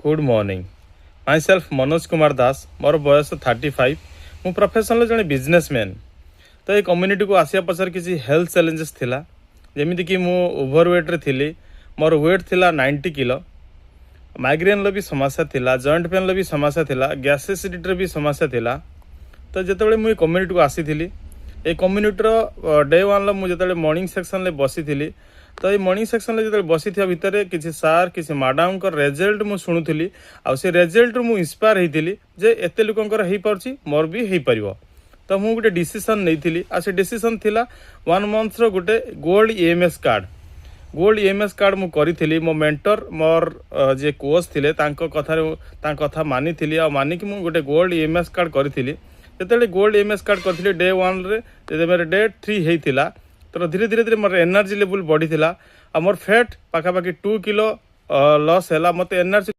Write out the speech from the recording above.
good morning my self Manoj Kumar Das मोर बयस 35 मु professional जड़े बिजनेसमैन तो ये कम्युनिटी को आसिया पचर किसी हेल्थ चैलेंजेस थिला जेमिति कि मु ओवरवेट रे थिली मोर वेट थिला 90 किलो माइग्रेन लो भी समस्या थिला जॉइंट पेन लो भी समस्या थिला गैस एसिडिटी रे भी समस्या थिला तो जिते मुझे कम्युनिटी को आसी ये कम्युनिटी डे वन लो मुझे मॉर्निंग सेक्शन ले बसी थी तो ये मॉर्निंग सेक्शन ले जो बसी भितर किसी सार किसी मैडम को रेजल्ट मुझे शुणुली आ से रेजल्ट रु इंस्पायर होती जे एते लोकंकर हो पार्ची मोर भी हो पार तो मुझे गोटे डिसीजन नहीं आ से डिसीजन थिला 1 मंथ गोटे गोल्ड ईएमएस कार्ड मु करी मो मेंटर मोर जे कोच थिले कथा मानी आ मानिक मु गोटे गोल्ड ईएमएस कार्ड करी जो गोल्ड ईएमएस कार्ड करी डे 1 रे मेरे डे 3 होता तो धीरे धीरे मोर एनर्जी लेवल बढ़ी मोर फैट पाखापाखि 2 किलो लॉस है मत एनर्जी